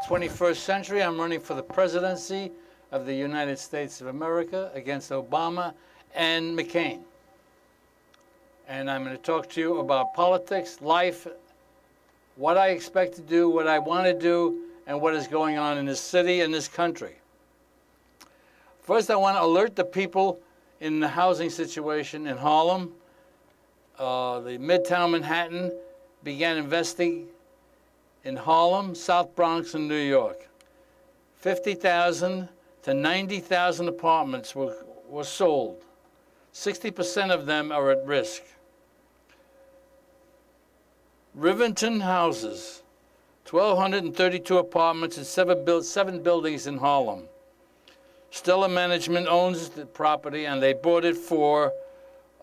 21st century. I'm running for the presidency of the United States of America against Obama and McCain. And I'm going to talk to you about politics, life, what I expect to do, what I want to do, and what is going on in this city and this country. First, I want to alert the people in the housing situation in Harlem. The Midtown Manhattan began investing in Harlem, South Bronx, and New York. 50,000 to 90,000 apartments were sold. 60% of them are at risk. Rivington Houses, 1,232 apartments and seven buildings in Harlem. Stella Management owns the property, and they bought it for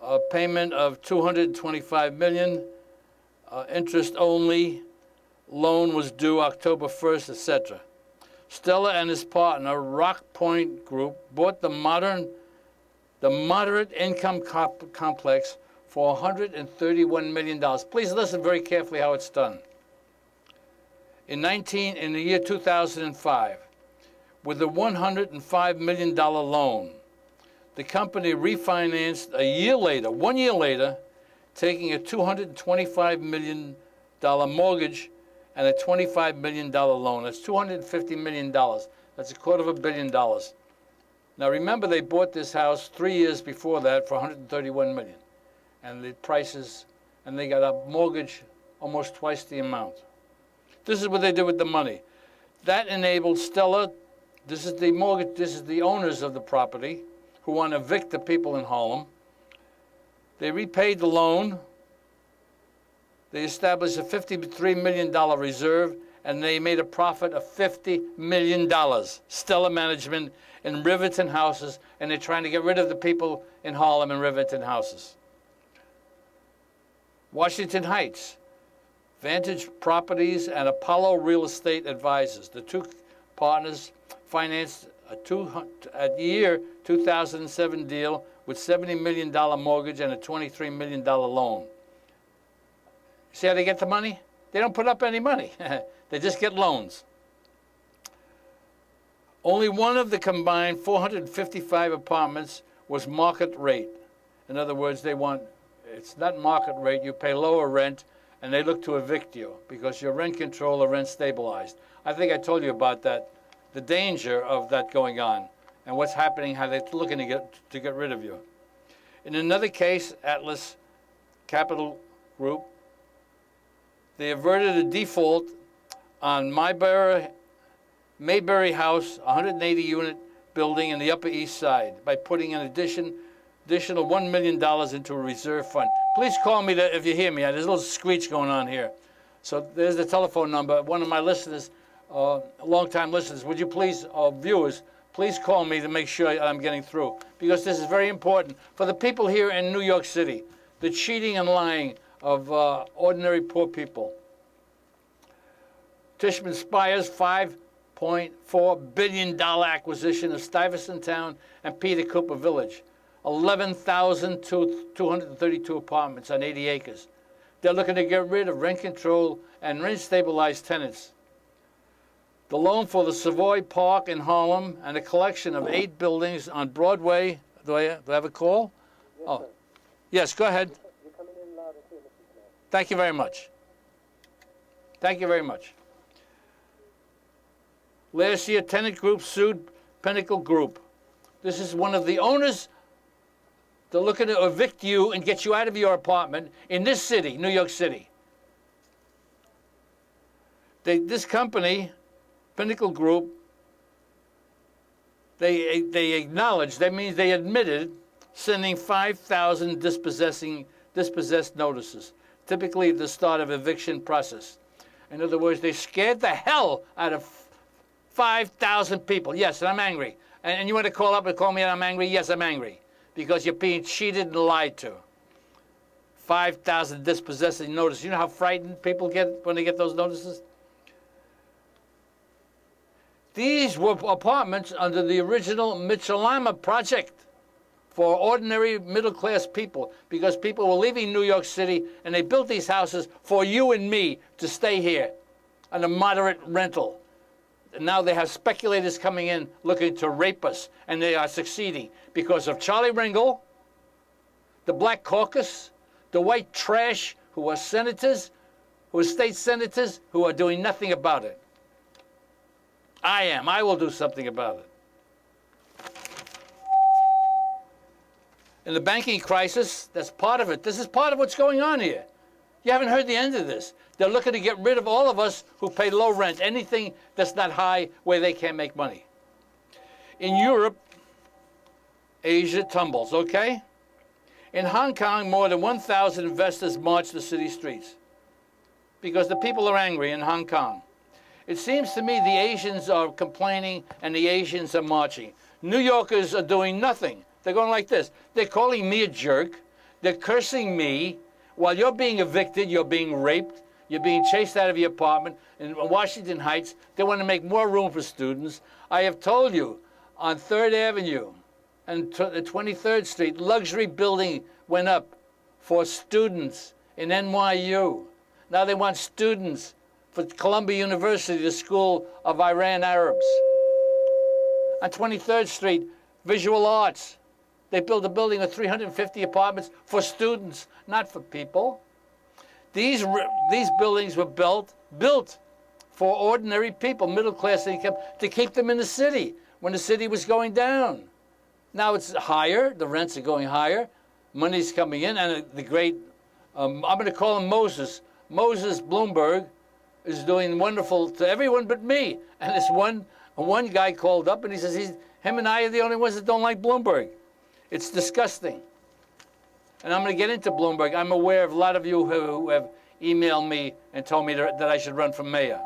a payment of $225 million. Interest only. Loan was due October 1st, etc. Stella and his partner, Rock Point Group, bought the moderate income complex for $131 million. Please listen very carefully how it's done. In the year 2005, with a $105 million loan, the company refinanced one year later, taking a $225 million mortgage and a $25 million loan. That's $250 million. That's $250 million. Now remember, they bought this house 3 years before that for $131 million. And the prices, and they got a mortgage almost twice the amount. This is what they did with the money. That enabled Stella, this is the owners of the property who want to evict the people in Harlem. They repaid the loan. They established a $53 million reserve, and they made a profit of $50 million. Stella Management in Rivington Houses, and they're trying to get rid of the people in Harlem and Rivington Houses. Washington Heights, Vantage Properties and Apollo Real Estate Advisors. The two partners financed a year 2007 deal with $70 million mortgage and a $23 million loan. See how they get the money? They don't put up any money. They just get loans. Only one of the combined 455 apartments was market rate. In other words, it's not market rate, you pay lower rent, and they look to evict you because your rent control or rent stabilized. I think I told you about that, the danger of that going on and what's happening, how they're looking to get rid of you. In another case, Atlas Capital Group, they averted a default on Mayberry House, 180-unit building in the Upper East Side by putting an additional $1 million into a reserve fund. Please call me if you hear me. There's a little screech going on here. So there's the telephone number. One of my listeners, long-time listeners, would you please, viewers, please call me to make sure I'm getting through, because this is very important for the people here in New York City, the cheating and lying of ordinary poor people. Tishman Spires' $5.4 billion acquisition of Stuyvesant Town and Peter Cooper Village, 11,232 apartments on 80 acres. They're looking to get rid of rent control and rent-stabilized tenants. The loan for the Savoy Park in Harlem and a collection of 8 buildings on Broadway. Do I have a call? Yes, oh, sir. Yes, go ahead. You're coming in loud and clear, Mr. Smith. Thank you very much. Thank you very much. Last year, tenant group sued Pinnacle Group. This is one of the owners. They're looking to evict you and get you out of your apartment in this city, New York City. This company, Pinnacle Group, they acknowledged, that means they admitted, sending 5,000 dispossessed notices, typically at the start of eviction process. In other words, they scared the hell out of 5,000 people. Yes, and I'm angry. And you want to call up and call me and I'm angry? Yes, I'm angry. Because you're being cheated and lied to. 5,000 dispossessing notices. You know how frightened people get when they get those notices? These were apartments under the original Mitchell-Lama project for ordinary middle-class people, because people were leaving New York City and they built these houses for you and me to stay here on a moderate rental. now they have speculators coming in looking to rape us, and they are succeeding because of Charlie Ringel, the Black Caucus, the white trash who are senators, who are state senators, who are doing nothing about it. I will do something about it. In the banking crisis, that's part of it. This is part of what's going on here. You haven't heard the end of this. They're looking to get rid of all of us who pay low rent, anything that's not high where they can't make money. In Europe, Asia tumbles, okay? In Hong Kong, more than 1,000 investors march the city streets because the people are angry in Hong Kong. It seems to me the Asians are complaining and the Asians are marching. New Yorkers are doing nothing. They're going like this. They're calling me a jerk. They're cursing me. While you're being evicted, you're being raped, you're being chased out of your apartment. In Washington Heights, they want to make more room for students. I have told you, on 3rd Avenue and 23rd Street, luxury building went up for students in NYU. Now they want students for Columbia University, the School of Iran Arabs. On 23rd Street, visual arts. They built a building of 350 apartments for students, not for people. These buildings were built for ordinary people, middle class income, to keep them in the city when the city was going down. Now it's higher, the rents are going higher, money's coming in, and the great, I'm going to call him Moses. Moses Bloomberg is doing wonderful to everyone but me. And this one guy called up and he says him and I are the only ones that don't like Bloomberg. It's disgusting. And I'm going to get into Bloomberg. I'm aware of a lot of you who have emailed me and told me that I should run for mayor.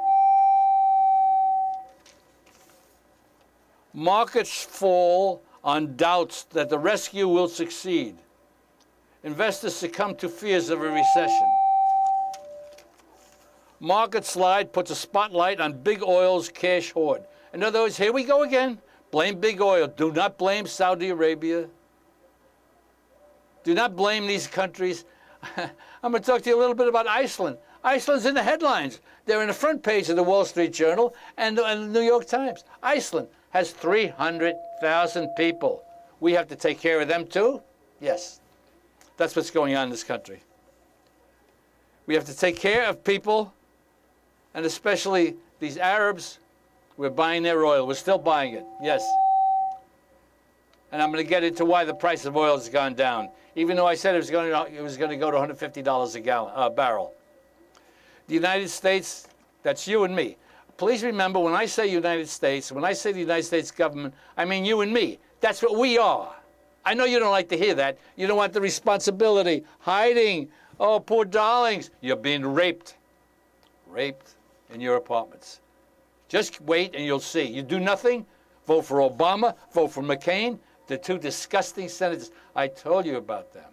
Markets fall on doubts that the rescue will succeed. Investors succumb to fears of a recession. Market slide puts a spotlight on big oil's cash hoard. In other words, here we go again. Blame big oil. Do not blame Saudi Arabia. Do not blame these countries. I'm going to talk to you a little bit about Iceland. Iceland's in the headlines. They're in the front page of the Wall Street Journal and the New York Times. Iceland has 300,000 people. We have to take care of them too? Yes. That's what's going on in this country. We have to take care of people, and especially these Arabs. We're buying their oil. We're still buying it. Yes. And I'm going to get into why the price of oil has gone down, even though I said it was going to go to $150 a barrel. The United States, that's you and me. Please remember, when I say United States, when I say the United States government, I mean you and me. That's what we are. I know you don't like to hear that. You don't want the responsibility. Hiding. Oh, poor darlings. You're being raped. Raped in your apartments. Just wait and you'll see. You do nothing, vote for Obama, vote for McCain, the two disgusting senators. I told you about them.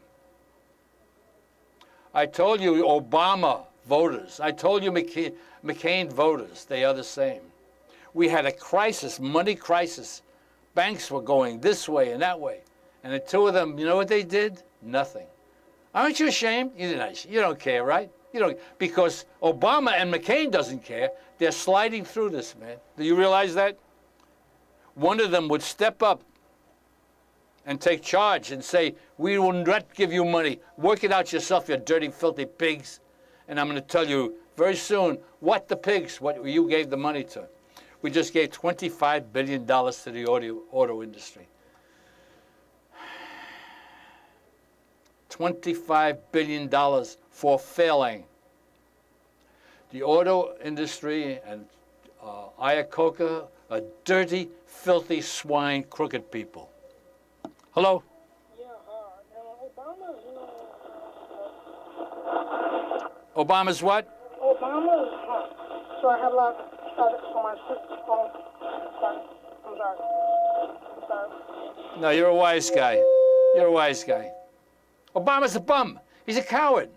I told you Obama voters. I told you McCain voters. They are the same. We had a crisis, money crisis. Banks were going this way and that way. And the two of them, you know what they did? Nothing. Aren't you ashamed? You don't care, right? You don't, because Obama and McCain doesn't care. They're sliding through this, man. Do you realize that? One of them would step up and take charge and say, we will not give you money. Work it out yourself, you dirty, filthy pigs. And I'm going to tell you very soon what the pigs, what you gave the money to. We just gave $25 billion to the auto industry. $25 billion for failing. The auto industry and Iacocca are dirty, filthy swine, crooked people. Hello? Yeah, Obama's what? Obama's so I have a lot for my sister's phone. I'm sorry. No, you're a wise guy. You're a wise guy. Obama's a bum. He's a coward.